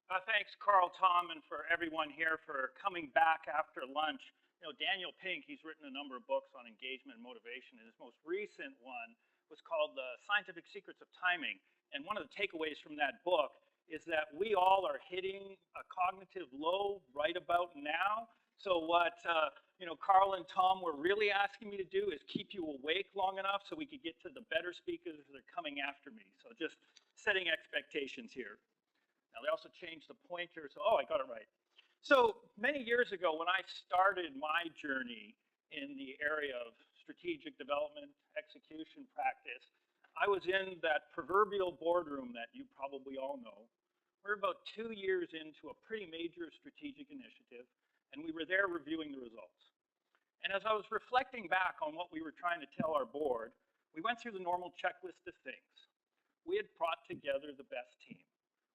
Thanks, Carl, Tom, and for everyone here for coming back after lunch. Daniel Pink, he's written a number of books on engagement and motivation, and his most recent one was called The Scientific Secrets of Timing. And one of the takeaways from that book is that we all are hitting a cognitive low right about now. So what Carl and Tom were really asking me to do is keep you awake long enough so we could get to the better speakers that are coming after me. So just setting expectations here. Now, they also changed the pointer, so, I got it right. So many years ago, when I started my journey in the area of strategic development, execution practice, I was in that proverbial boardroom that you probably all know. We're about 2 years into a pretty major strategic initiative, and we were there reviewing the results. And as I was reflecting back on what we were trying to tell our board, we went through the normal checklist of things. We had brought together the best team.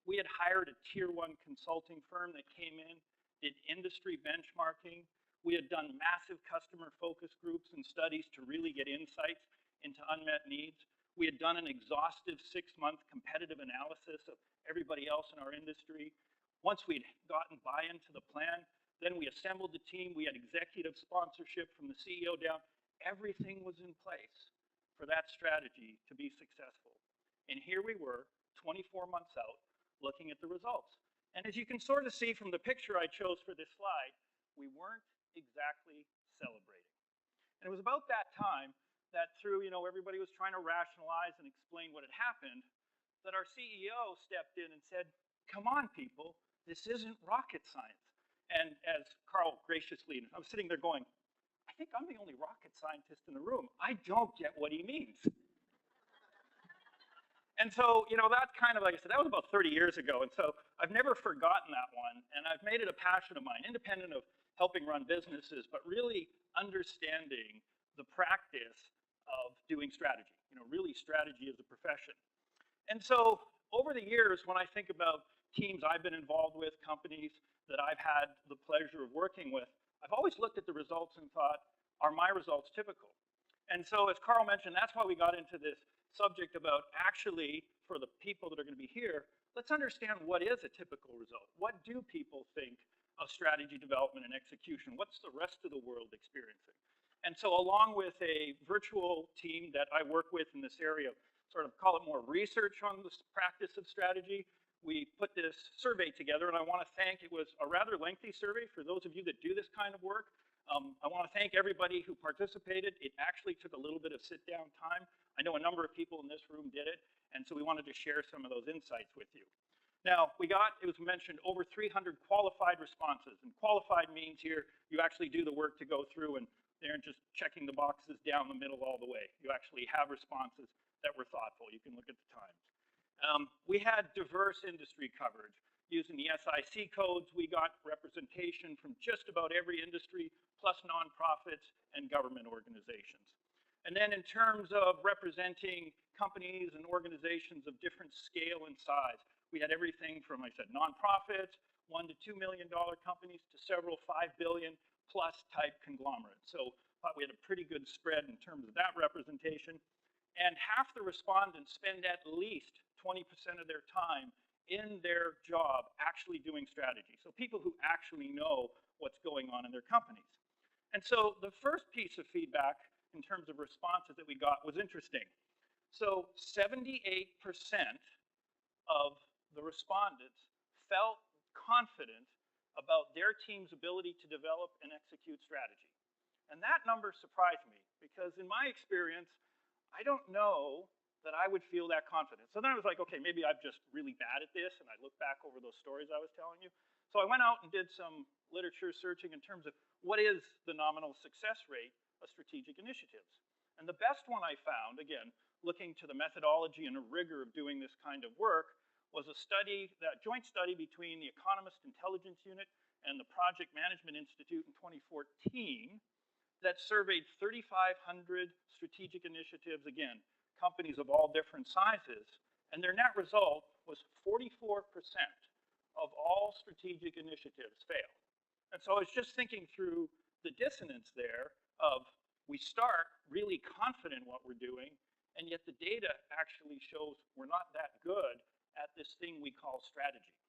We had hired a tier 1 consulting firm that came in, did industry benchmarking. We had done massive customer focus groups and studies to really get insights into unmet needs. We had done an exhaustive 6-month competitive analysis of everybody else in our industry. Once we'd gotten buy-in to the plan, then we assembled the team. We had executive sponsorship from the CEO down. Everything was in place for that strategy to be successful. And here we were, 24 months out, looking at the results. And as you can sort of see from the picture I chose for this slide, we weren't exactly celebrating. And it was about that time that through, everybody was trying to rationalize and explain what had happened, that our CEO stepped in and said, come on, people, this isn't rocket science. And as Carl graciously, I was sitting there going, I think I'm the only rocket scientist in the room. I don't get what he means. And so, that kind of, like I said, that was about 30 years ago. And so I've never forgotten that one. And I've made it a passion of mine, independent of helping run businesses, but really understanding the practice of doing strategy, really strategy as a profession. And so over the years, when I think about teams I've been involved with, companies that I've had the pleasure of working with, I've always looked at the results and thought, are my results typical? And so as Carl mentioned, that's why we got into this subject about actually, for the people that are going to be here, let's understand what is a typical result. What do people think of strategy development and execution? What's the rest of the world experiencing? And so along with a virtual team that I work with in this area, sort of call it more research on the practice of strategy, we put this survey together, and I want to thank, it was a rather lengthy survey for those of you that do this kind of work. I want to thank everybody who participated. It actually took a little bit of sit-down time. I know a number of people in this room did it, and so we wanted to share some of those insights with you. Now, we got, it was mentioned, over 300 qualified responses, and qualified means here you actually do the work to go through, and they aren't just checking the boxes down the middle all the way. You actually have responses that were thoughtful. You can look at the times. We had diverse industry coverage. Using the SIC codes, we got representation from just about every industry, plus nonprofits and government organizations. And then in terms of representing companies and organizations of different scale and size, we had everything from, like I said, nonprofits, $1 to $2 million companies, to several $5 billion plus type conglomerates. So I thought we had a pretty good spread in terms of that representation. And half the respondents spend at least 20% of their time in their job actually doing strategy. So people who actually know what's going on in their companies. And so the first piece of feedback in terms of responses that we got was interesting. So 78% of the respondents felt confident about their team's ability to develop and execute strategy. And that number surprised me because in my experience, I don't know that I would feel that confident. So then I was like, okay, maybe I'm just really bad at this, and I look back over those stories I was telling you. So I went out and did some literature searching in terms of what is the nominal success rate of strategic initiatives. And the best one I found, again, looking to the methodology and the rigor of doing this kind of work, was a study, that joint study between the Economist Intelligence Unit and the Project Management Institute in 2014 that surveyed 3,500 strategic initiatives, again, companies of all different sizes, and their net result was 44% of all strategic initiatives failed. And so I was just thinking through the dissonance there of we start really confident in what we're doing, and yet the data actually shows we're not that good at this thing we call strategy.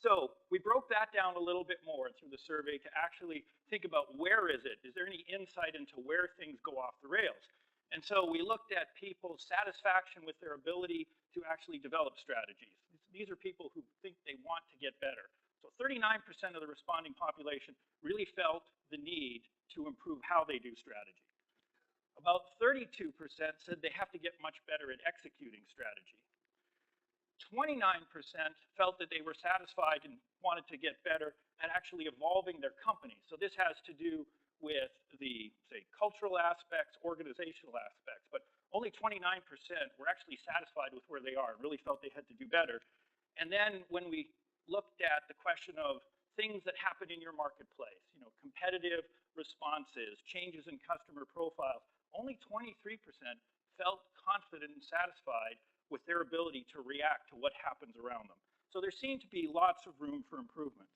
So we broke that down a little bit more through the survey to actually think about where is it? Is there any insight into where things go off the rails? And so we looked at people's satisfaction with their ability to actually develop strategies. These are people who think they want to get better. So 39% of the responding population really felt the need to improve how they do strategy. About 32% said they have to get much better at executing strategy. 29% felt that they were satisfied and wanted to get better at actually evolving their company. So this has to do with the, say, cultural aspects, organizational aspects, but only 29% were actually satisfied with where they are and really felt they had to do better. And then when we looked at the question of things that happen in your marketplace, competitive responses, changes in customer profiles, only 23% felt confident and satisfied with their ability to react to what happens around them. So there seemed to be lots of room for improvement.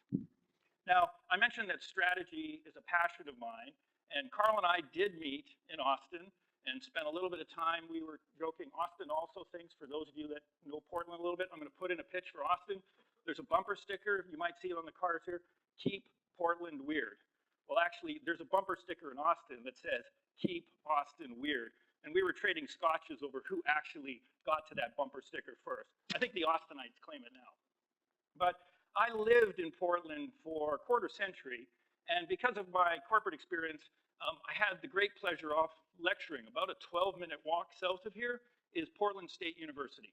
Now, I mentioned that strategy is a passion of mine, and Carl and I did meet in Austin and spent a little bit of time. We were joking. Austin also thinks, for those of you that know Portland a little bit, I'm going to put in a pitch for Austin. There's a bumper sticker, you might see it on the cars here, keep Portland weird. Well, actually, there's a bumper sticker in Austin that says, keep Austin weird. And we were trading scotches over who actually got to that bumper sticker first. I think the Austinites claim it now. But I lived in Portland for a quarter century, and because of my corporate experience, I had the great pleasure of lecturing. About a 12-minute walk south of here is Portland State University.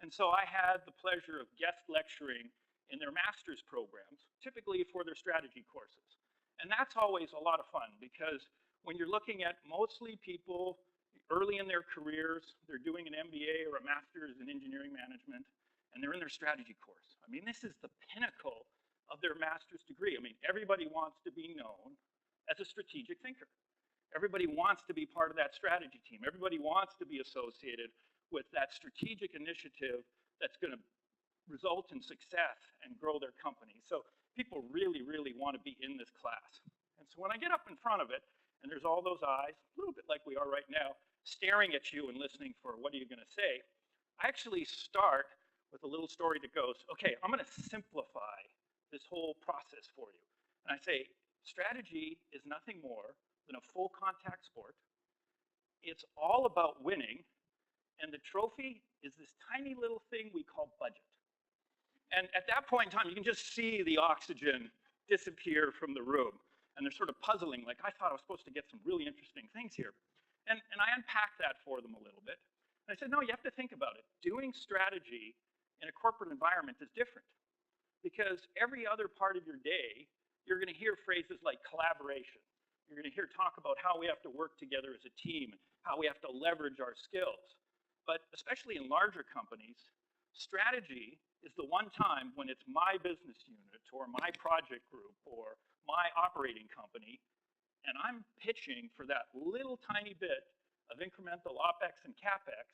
And so I had the pleasure of guest lecturing in their master's programs, typically for their strategy courses. And that's always a lot of fun, because when you're looking at mostly people early in their careers, they're doing an MBA or a master's in engineering management, and they're in their strategy course. I mean, this is the pinnacle of their master's degree. I mean, everybody wants to be known as a strategic thinker. Everybody wants to be part of that strategy team. Everybody wants to be associated with that strategic initiative that's going to result in success and grow their company. So people really, really want to be in this class. And so when I get up in front of it, and there's all those eyes, a little bit like we are right now, staring at you and listening for what are you going to say, I actually start with a little story that goes, okay, I'm going to simplify this whole process for you. And I say, strategy is nothing more than a full contact sport. It's all about winning, and the trophy is this tiny little thing we call budget. And at that point in time, you can just see the oxygen disappear from the room. And they're sort of puzzling, like, I thought I was supposed to get some really interesting things here. And I unpacked that for them a little bit. And I said, no, you have to think about it. Doing strategy in a corporate environment is different, because every other part of your day, you're going to hear phrases like collaboration. You're going to hear talk about how we have to work together as a team, and how we have to leverage our skills. But especially in larger companies, strategy is the one time when it's my business unit or my project group or my operating company, and I'm pitching for that little tiny bit of incremental OpEx and CapEx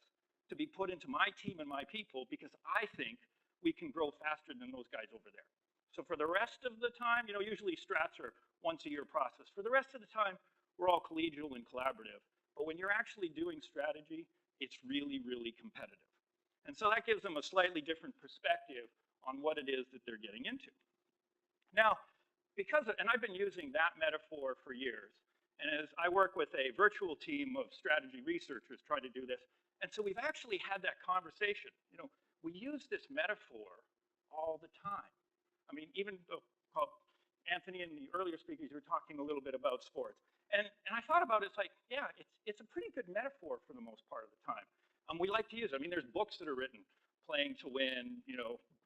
to be put into my team and my people, because I think we can grow faster than those guys over there. So for the rest of the time, usually strats are once-a-year process. For the rest of the time, we're all collegial and collaborative. But when you're actually doing strategy, it's really, really competitive. And so that gives them a slightly different perspective on what it is that they're getting into. Now, and I've been using that metaphor for years, and as I work with a virtual team of strategy researchers trying to do this, and so we've actually had that conversation. We use this metaphor all the time. I mean, even Anthony and the earlier speakers were talking a little bit about sports. And I thought about it, it's like, yeah, it's a pretty good metaphor for the most part of the time. We like to use it. I mean, there's books that are written, Playing to Win,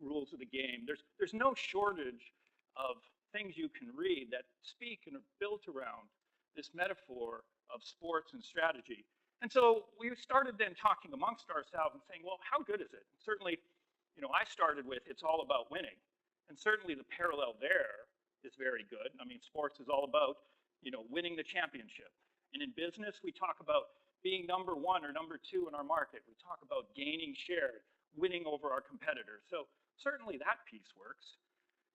rules of the game. There's no shortage of things you can read that speak and are built around this metaphor of sports and strategy. And so we started then talking amongst ourselves and saying, well, how good is it? And certainly, I started with, it's all about winning. And certainly the parallel there is very good. I mean, sports is all about, winning the championship. And in business, we talk about being number one or number two in our market. We talk about gaining share, winning over our competitors. So certainly that piece works.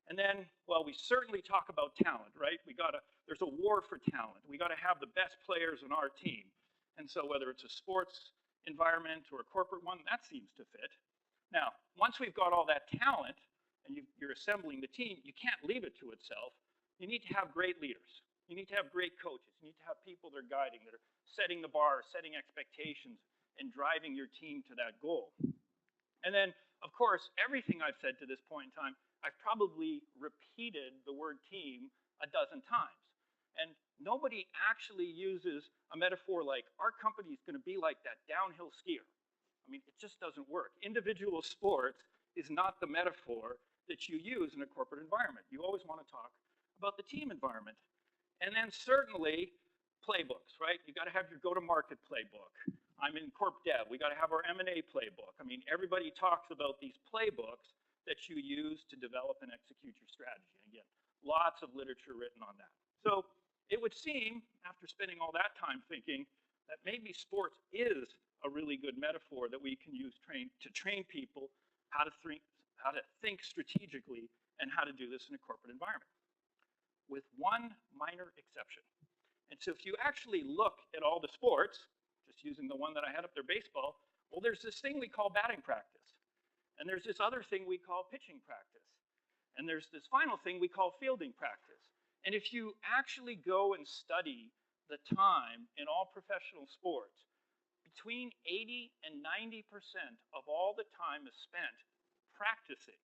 And then, well, we certainly talk about talent, right? There's a war for talent. We got to have the best players on our team. And so whether it's a sports environment or a corporate one, that seems to fit. Now, once we've got all that talent and you're assembling the team, you can't leave it to itself. You need to have great leaders. You need to have great coaches. You need to have people that are guiding, that are setting the bar, setting expectations, and driving your team to that goal. And then, of course, everything I've said to this point in time, I've probably repeated the word team a dozen times. And nobody actually uses a metaphor like, our company is going to be like that downhill skier. I mean, it just doesn't work. Individual sports is not the metaphor that you use in a corporate environment. You always want to talk about the team environment. And then certainly playbooks, right? You got to have your go-to-market playbook. I'm in corp dev. We got to have our M&A playbook. I mean, everybody talks about these playbooks that you use to develop and execute your strategy. And again, lots of literature written on that. So it would seem, after spending all that time thinking, that maybe sports is a really good metaphor that we can use to train people how to think strategically and how to do this in a corporate environment, with one minor exception. And so if you actually look at all the sports, just using the one that I had up there, baseball, well, there's this thing we call batting practice. And there's this other thing we call pitching practice. And there's this final thing we call fielding practice. And if you actually go and study the time in all professional sports, between 80 and 90% of all the time is spent practicing.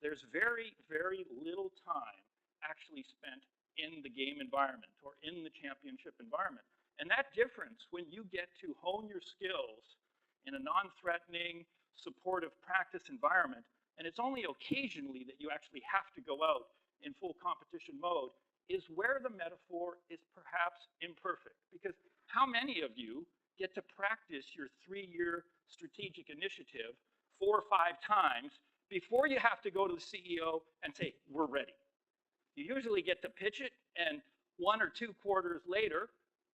There's very, very little time actually spent in the game environment or in the championship environment. And that difference, when you get to hone your skills in a non-threatening, supportive practice environment, and it's only occasionally that you actually have to go out in full competition mode, is where the metaphor is perhaps imperfect. Because how many of you get to practice your 3-year strategic initiative 4 or 5 times before you have to go to the CEO and say, we're ready? You usually get to pitch it, and 1 or 2 quarters later,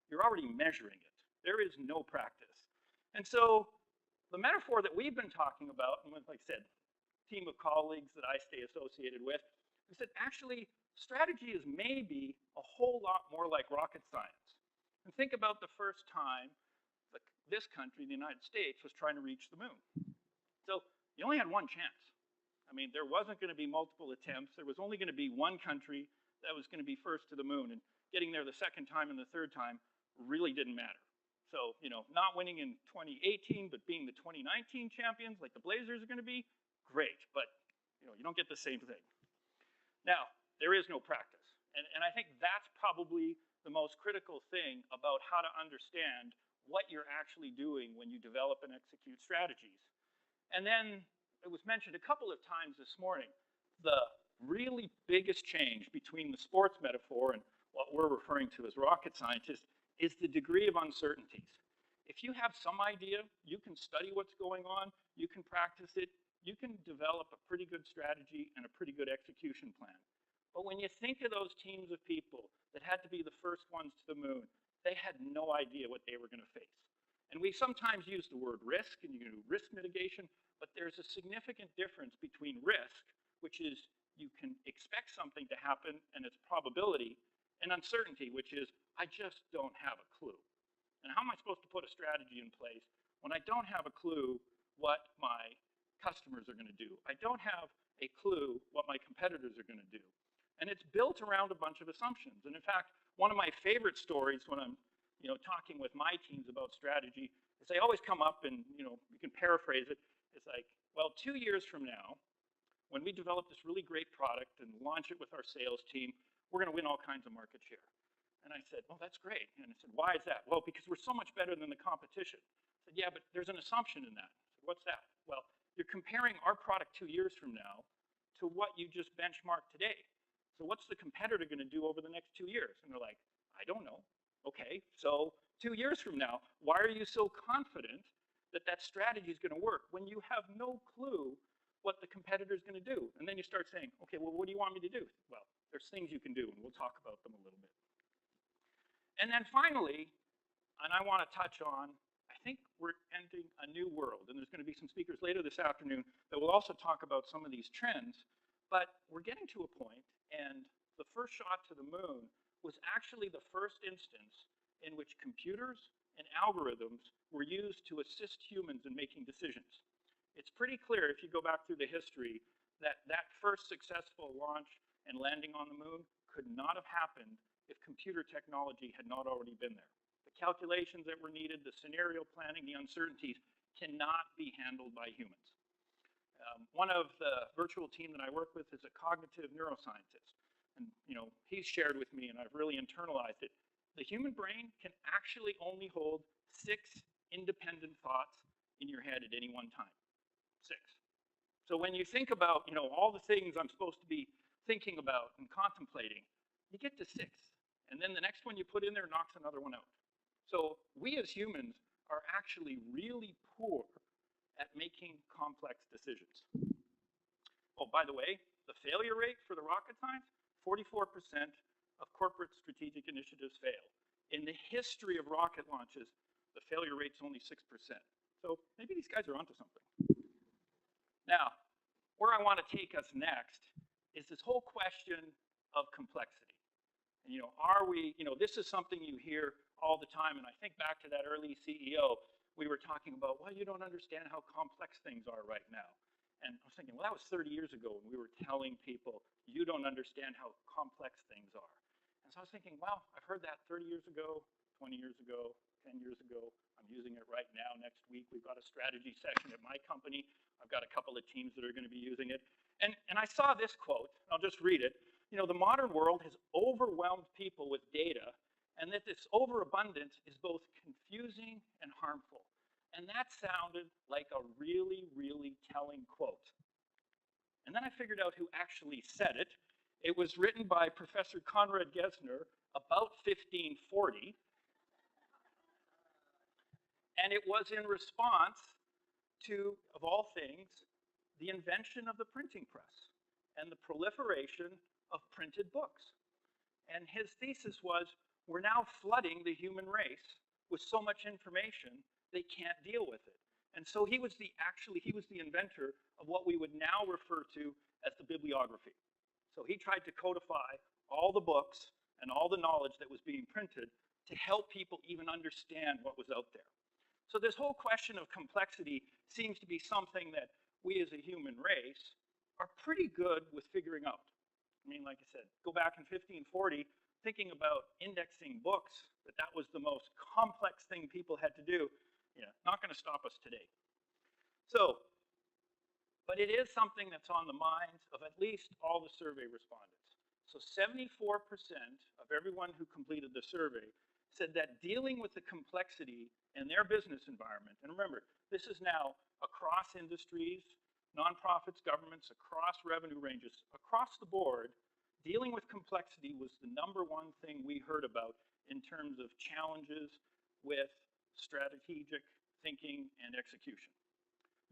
you're already measuring it. There is no practice. And so the metaphor that we've been talking about, and like I said, team of colleagues that I stay associated with, is that actually strategy is maybe a whole lot more like rocket science. And think about the first time this country, the United States, was trying to reach the moon. So you only had one chance. I mean, there wasn't going to be multiple attempts. There was only going to be one country that was going to be first to the moon. And getting there the second time and the third time really didn't matter. So, not winning in 2018, but being the 2019 champions, like the Blazers are going to be, great. But, you don't get the same thing. Now, there is no practice. And I think that's probably the most critical thing about how to understand what you're actually doing when you develop and execute strategies. And then it was mentioned a couple of times this morning, the really biggest change between the sports metaphor and what we're referring to as rocket scientists is the degree of uncertainties. If you have some idea, you can study what's going on, you can practice it, you can develop a pretty good strategy and a pretty good execution plan. But when you think of those teams of people that had to be the first ones to the moon, they had no idea what they were going to face. And we sometimes use the word risk, and you can do risk mitigation, but there's a significant difference between risk, which is you can expect something to happen and its probability, and uncertainty, which is I just don't have a clue. And how am I supposed to put a strategy in place when I don't have a clue what my customers are going to do? I don't have a clue what my competitors are going to do. And it's built around a bunch of assumptions. And in fact, one of my favorite stories when I'm talking with my teams about strategy is they always come up and you can paraphrase it. It's like, well, 2 years from now, when we develop this really great product and launch it with our sales team, we're going to win all kinds of market share. And I said, well, that's great. And I said, why is that? Well, because we're so much better than the competition. I said, yeah, but there's an assumption in that. I said, what's that? Well, you're comparing our product 2 years from now to what you just benchmarked today. So what's the competitor going to do over the next 2 years? And they're like, I don't know. Okay, so 2 years from now, why are you so confident that that strategy is going to work when you have no clue what the competitor is going to do? And then you start saying, okay, well, what do you want me to do? Well, there's things you can do, and we'll talk about them a little bit. And then finally, and I want to touch on, I think we're entering a new world, and there's going to be some speakers later this afternoon that will also talk about some of these trends, but we're getting to a point, and the first shot to the moon was actually the first instance in which computers and algorithms were used to assist humans in making decisions. It's pretty clear if you go back through the history that first successful launch and landing on the moon could not have happened if computer technology had not already been there. The calculations that were needed, the scenario planning, the uncertainties cannot be handled by humans. One of the virtual team that I work with is a cognitive neuroscientist. And he's shared with me, and I've really internalized it. The human brain can actually only hold 6 independent thoughts in your head at any one time. 6. So when you think about, all the things I'm supposed to be thinking about and contemplating, you get to 6. And then the next one you put in there knocks another one out. So we as humans are actually really poor at making complex decisions. Oh, by the way, the failure rate for the rocket science, 44% of corporate strategic initiatives fail. In the history of rocket launches, the failure rate's only 6%. So maybe these guys are onto something. Now, where I want to take us next is this whole question of complexity. And are we, this is something you hear all the time, and I think back to that early CEO, we were talking about, well, you don't understand how complex things are right now. And I was thinking, well, that was 30 years ago when we were telling people, you don't understand how complex things are. And so I was thinking, well, I've heard that 30 years ago, 20 years ago, 10 years ago. I'm using it right now. Next week, we've got a strategy session at my company. I've got a couple of teams that are going to be using it. And I saw this quote. I'll just read it. The modern world has overwhelmed people with data, and that this overabundance is both confusing and harmful. And that sounded like a really, really telling quote. And then I figured out who actually said it. It was written by Professor Conrad Gesner about 1540. And it was in response to, of all things, the invention of the printing press and the proliferation of printed books. And his thesis was, we're now flooding the human race with so much information, they can't deal with it. And so he was the inventor of what we would now refer to as the bibliography. So he tried to codify all the books and all the knowledge that was being printed to help people even understand what was out there. So this whole question of complexity seems to be something that we as a human race are pretty good with figuring out. I mean, like I said, go back in 1540, thinking about indexing books, that was the most complex thing people had to do, not going to stop us today. So, but it is something that's on the minds of at least all the survey respondents. So 74% of everyone who completed the survey said that dealing with the complexity in their business environment, and remember, this is now across industries, nonprofits, governments, across revenue ranges, across the board, dealing with complexity was the #1 thing we heard about in terms of challenges with strategic thinking and execution.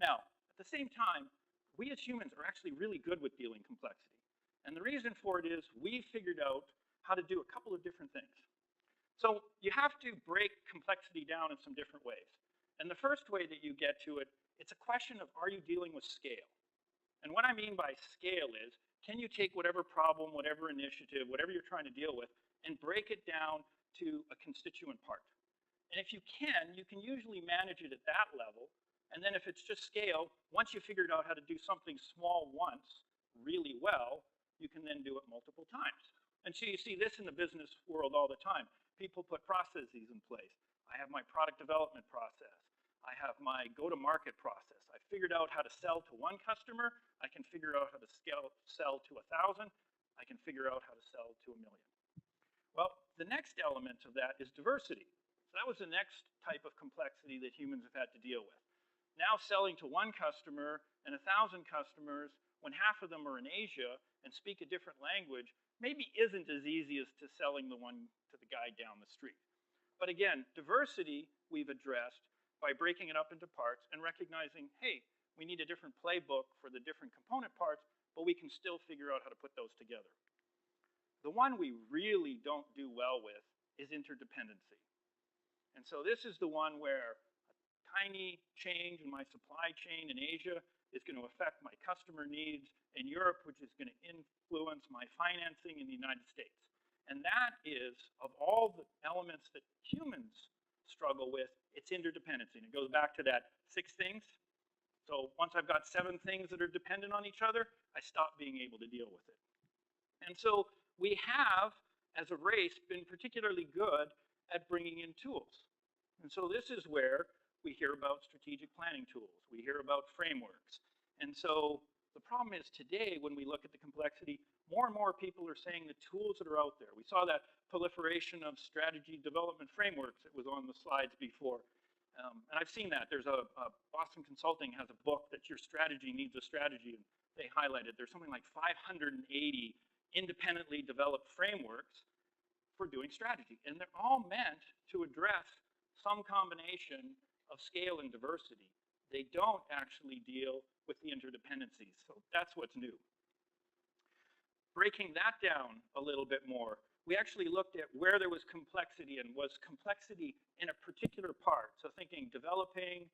Now, at the same time, we as humans are actually really good with dealing complexity. And the reason for it is we figured out how to do a couple of different things. So you have to break complexity down in some different ways. And the first way that you get to it, it's a question of, are you dealing with scale? And what I mean by scale is, can you take whatever problem, whatever initiative, whatever you're trying to deal with, and break it down to a constituent part? And if you can usually manage it at that level. And then if it's just scale, once you figured out how to do something small once really well, you can then do it multiple times. And so you see this in the business world all the time. People put processes in place. I have my product development process. I have my go-to-market process. I figured out how to sell to one customer. I can figure out how to sell to 1,000. I can figure out how to sell to 1,000,000. Well, the next element of that is diversity. So that was the next type of complexity that humans have had to deal with. Now selling to one customer and 1,000 customers, when half of them are in Asia and speak a different language, maybe isn't as easy as to selling the one to the guy down the street. But again, diversity we've addressed by breaking it up into parts and recognizing, hey, we need a different playbook for the different component parts, but we can still figure out how to put those together. The one we really don't do well with is interdependency. And so this is the one where a tiny change in my supply chain in Asia is going to affect my customer needs in Europe, which is going to influence my financing in the United States. And that is, of all the elements that humans struggle with, it's interdependency. And it goes back to that 6 things. So once I've got 7 things that are dependent on each other, I stop being able to deal with it. And so we have, as a race, been particularly good at bringing in tools. And so this is where we hear about strategic planning tools. We hear about frameworks. And so the problem is today, when we look at the complexity, more and more people are saying the tools that are out there. We saw that proliferation of strategy development frameworks that was on the slides before. And I've seen that. There's a Boston Consulting has a book that your strategy needs a strategy, and they highlighted there's something like 580 independently developed frameworks for doing strategy. And they're all meant to address some combination of scale and diversity. They don't actually deal with the interdependencies. So that's what's new. Breaking that down a little bit more, we actually looked at where there was complexity, and was complexity in a particular part. So thinking developing,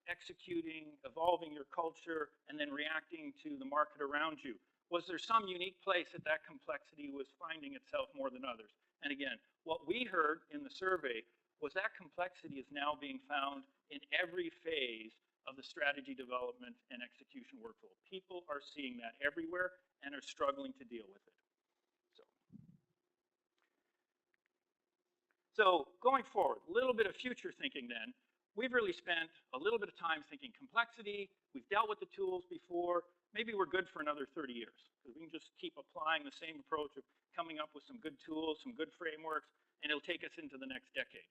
executing, evolving your culture, and then reacting to the market around you. Was there some unique place that that complexity was finding itself more than others? And again, what we heard in the survey was that complexity is now being found in every phase of the strategy development and execution workflow. People are seeing that everywhere and are struggling to deal with it. So going forward, a little bit of future thinking then. We've really spent a little bit of time thinking complexity. We've dealt with the tools before. Maybe we're good for another 30 years, because we can just keep applying the same approach of coming up with some good tools, some good frameworks, and it'll take us into the next decade.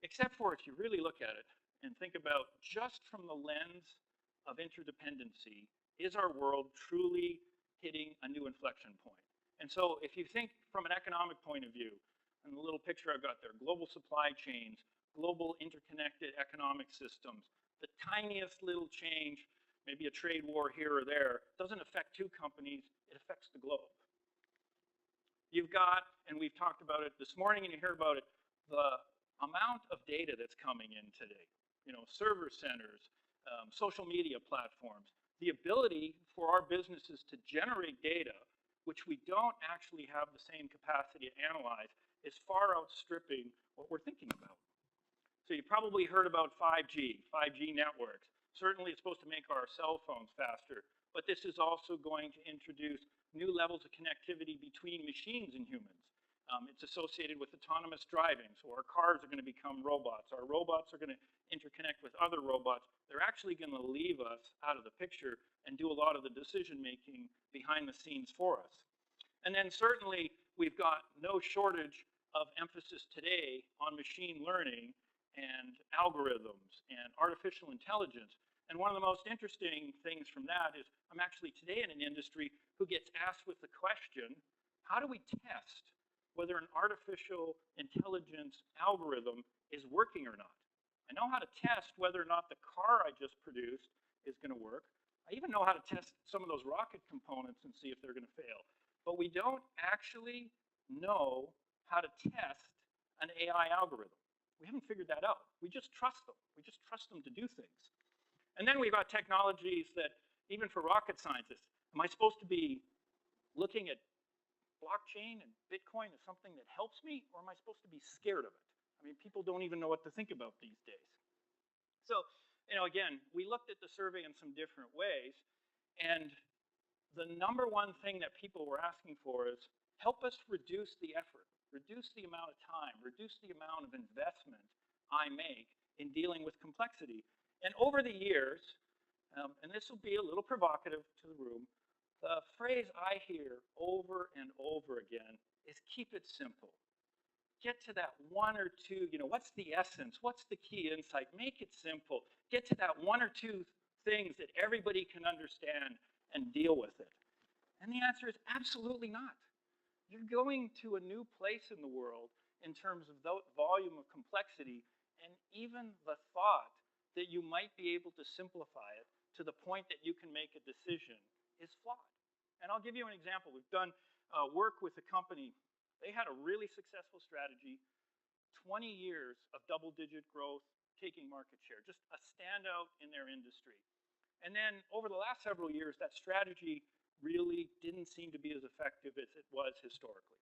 Except for if you really look at it and think about just from the lens of interdependency, is our world truly hitting a new inflection point? And so if you think from an economic point of view, and the little picture I've got there, global supply chains, global interconnected economic systems, the tiniest little change, maybe a trade war here or there, doesn't affect 2 companies, it affects the globe. You've got, and we've talked about it this morning and you hear about it, the amount of data that's coming in today. You know, server centers, social media platforms, the ability for our businesses to generate data, which we don't actually have the same capacity to analyze, is far outstripping what we're thinking about. So you probably heard about 5G networks. Certainly it's supposed to make our cell phones faster, but this is also going to introduce new levels of connectivity between machines and humans. It's associated with autonomous driving, so our cars are going to become robots. Our robots are going to interconnect with other robots. They're actually going to leave us out of the picture and do a lot of the decision making behind the scenes for us. And then certainly we've got no shortage of emphasis today on machine learning and algorithms and artificial intelligence. And one of the most interesting things from that is I'm actually today in an industry who gets asked with the question, how do we test whether an artificial intelligence algorithm is working or not? I know how to test whether or not the car I just produced is going to work. I even know how to test some of those rocket components and see if they're going to fail. But we don't actually know how to test an AI algorithm. We haven't figured that out. We just trust them. We just trust them to do things. And then we've got technologies that, even for rocket scientists, am I supposed to be looking at blockchain and Bitcoin as something that helps me, or am I supposed to be scared of it? I mean, people don't even know what to think about these days. So, you know, again, we looked at the survey in some different ways, and the number one thing that people were asking for is, help us reduce the effort, reduce the amount of time, reduce the amount of investment I make in dealing with complexity. And over the years, and this will be a little provocative to the room, the phrase I hear over and over again is keep it simple. Get to that 1 or 2, you know, what's the essence? What's the key insight? Make it simple. Get to that 1 or 2 things that everybody can understand and deal with it. And the answer is absolutely not. You're going to a new place in the world in terms of the volume of complexity, and even the thought that you might be able to simplify it to the point that you can make a decision is flawed. And I'll give you an example. We've done work with a company. They had a really successful strategy, 20 years of double-digit growth, taking market share, just a standout in their industry. And then over the last several years, that strategy really didn't seem to be as effective as it was historically.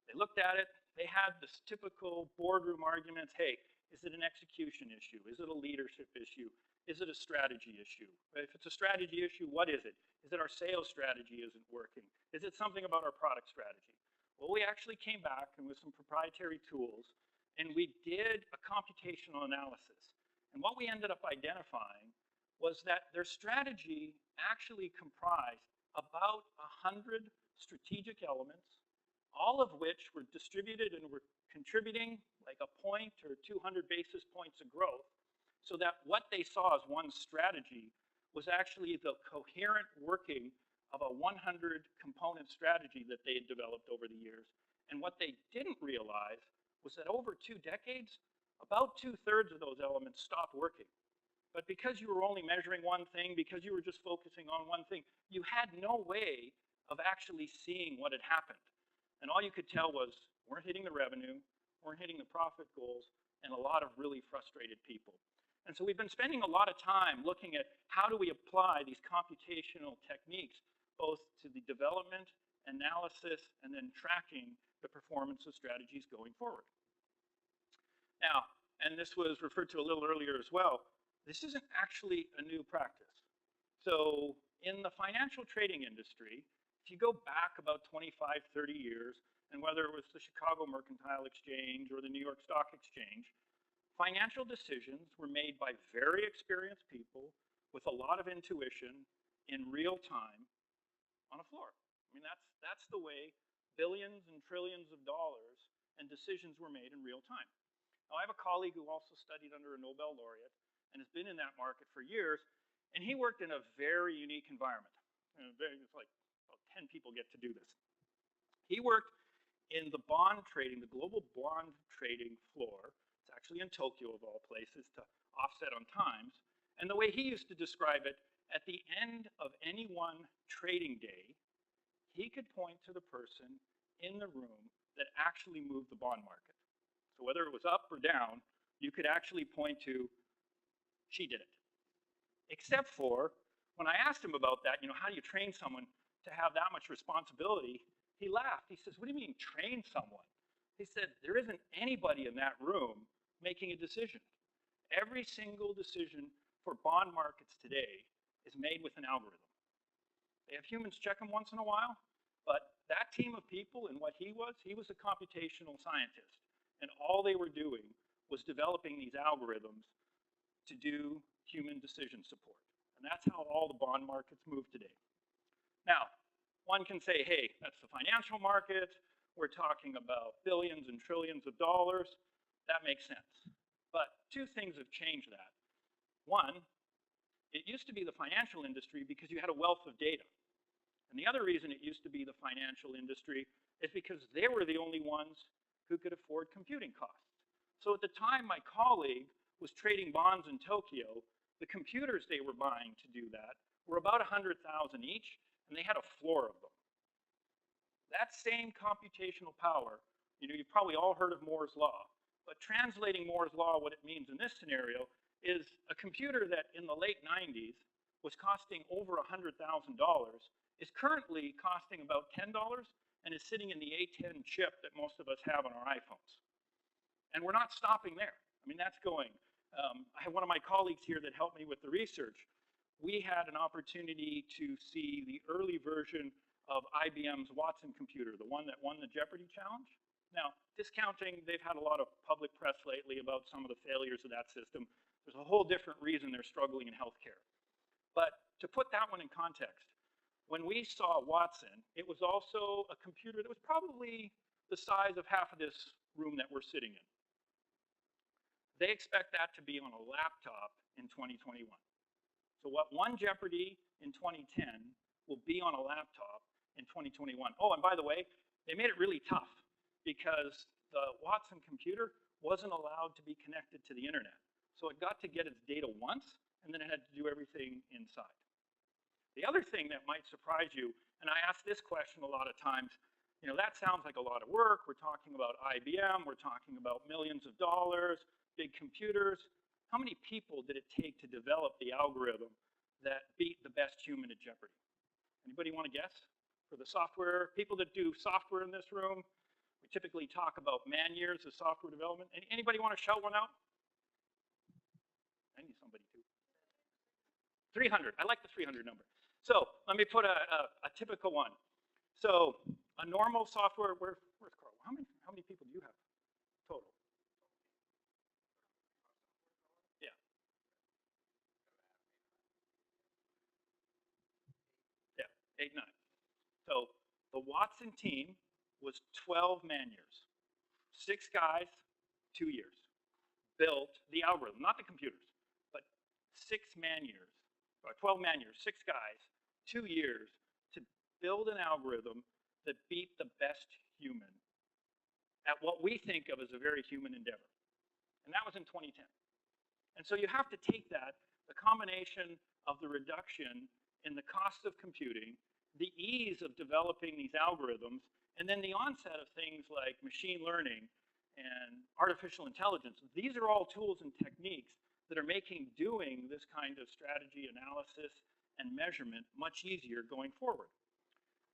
They looked at it. They had this typical boardroom arguments. Hey, is it an execution issue? Is it a leadership issue? Is it a strategy issue? If it's a strategy issue, what is it? Is it our sales strategy isn't working? Is it something about our product strategy? Well, we actually came back and with some proprietary tools, and we did a computational analysis. And what we ended up identifying was that their strategy actually comprised about 100 strategic elements, all of which were distributed and were contributing like a point or 200 basis points of growth, so that what they saw as one strategy was actually the coherent working of a 100 component strategy that they had developed over the years. And what they didn't realize was that over 2 decades, about 2/3 of those elements stopped working. But because you were only measuring one thing, because you were just focusing on one thing, you had no way of actually seeing what had happened. And all you could tell was, weren't hitting the revenue, weren't hitting the profit goals, and a lot of really frustrated people. And so we've been spending a lot of time looking at how do we apply these computational techniques both to the development, analysis, and then tracking the performance of strategies going forward. Now, and this was referred to a little earlier as well, this isn't actually a new practice. So in the financial trading industry, if you go back about 25, 30 years, and whether it was the Chicago Mercantile Exchange or the New York Stock Exchange, financial decisions were made by very experienced people with a lot of intuition in real time on a floor. I mean, that's the way billions and trillions of dollars and decisions were made in real time. Now, I have a colleague who also studied under a Nobel laureate and has been in that market for years, and he worked in a very unique environment. It's like about 10 people get to do this. He worked in the bond trading, the global bond trading floor. It's actually in Tokyo, of all places, to offset on times. And the way he used to describe it, at the end of any one trading day, he could point to the person in the room that actually moved the bond market. So whether it was up or down, you could actually point to, she did it. Except for, when I asked him about that, how do you train someone to have that much responsibility? He laughed. He says, what do you mean train someone? He said, there isn't anybody in that room making a decision. Every single decision for bond markets today is made with an algorithm. They have humans check them once in a while, but that team of people and what he was a computational scientist. And all they were doing was developing these algorithms to do human decision support. And that's how all the bond markets move today. Now, one can say, hey, that's the financial market. We're talking about billions and trillions of dollars. That makes sense. But 2 things have changed that. One, it used to be the financial industry because you had a wealth of data. And the other reason it used to be the financial industry is because they were the only ones who could afford computing costs. So at the time my colleague was trading bonds in Tokyo, the computers they were buying to do that were about 100,000 each, and they had a floor of them. That same computational power, you've probably all heard of Moore's Law, but translating Moore's Law, what it means in this scenario, is a computer that in the late 90s was costing over $100,000 is currently costing about $10 and is sitting in the A10 chip that most of us have on our iPhones. And we're not stopping there. I mean, that's going. I have one of my colleagues here that helped me with the research. We had an opportunity to see the early version of IBM's Watson computer, the one that won the Jeopardy challenge. Now, discounting, they've had a lot of public press lately about some of the failures of that system. There's a whole different reason they're struggling in healthcare. But to put that one in context, when we saw Watson, it was also a computer that was probably the size of half of this room that we're sitting in. They expect that to be on a laptop in 2021. So what won Jeopardy in 2010 will be on a laptop in 2021. Oh, and by the way, they made it really tough because the Watson computer wasn't allowed to be connected to the internet. So it got to get its data once, and then it had to do everything inside. The other thing that might surprise you, and I ask this question a lot of times, that sounds like a lot of work. We're talking about IBM, we're talking about millions of dollars, big computers. How many people did it take to develop the algorithm that beat the best human at Jeopardy? Anybody want to guess? For the software, people that do software in this room, we typically talk about man years of software development. Anybody want to shout one out? I need somebody to. 300. I like the 300 number. So let me put a typical one. So a normal software, where's Carl? How many people do you have total? Yeah. Yeah, 8, 9. So the Watson team was 12 man years. 6 guys, 2 years. Built the algorithm, not the computers, but 6 man years, or 12 man years, 6 guys, 2 years to build an algorithm that beat the best human at what we think of as a very human endeavor. And that was in 2010. And so you have to take that, the combination of the reduction in the cost of computing, the ease of developing these algorithms, and then the onset of things like machine learning and artificial intelligence. These are all tools and techniques that are making doing this kind of strategy analysis and measurement much easier going forward.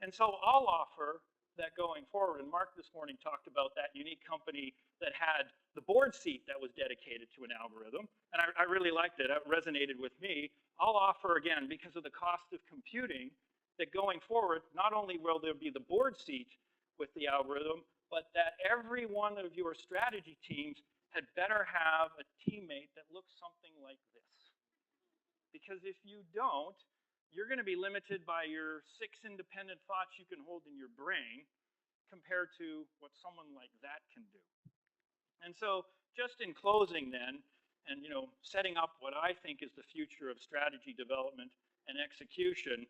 And so I'll offer that going forward, and Mark this morning talked about that unique company that had the board seat that was dedicated to an algorithm, and I really liked it. It resonated with me. I'll offer, again, because of the cost of computing, that going forward, not only will there be the board seat with the algorithm, but that every one of your strategy teams had better have a teammate that looks something like this. Because if you don't, you're going to be limited by your 6 independent thoughts you can hold in your brain compared to what someone like that can do. And so just in closing then, and setting up what I think is the future of strategy development and execution,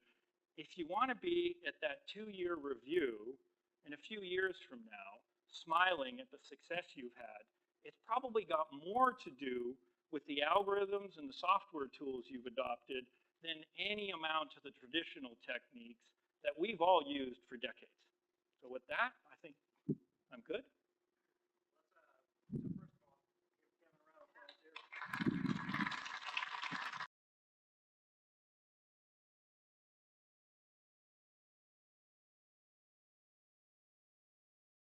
if you want to be at that 2-year review in a few years from now, smiling at the success you've had, it's probably got more to do with the algorithms and the software tools you've adopted than any amount of the traditional techniques that we've all used for decades. So with that, I think I'm good.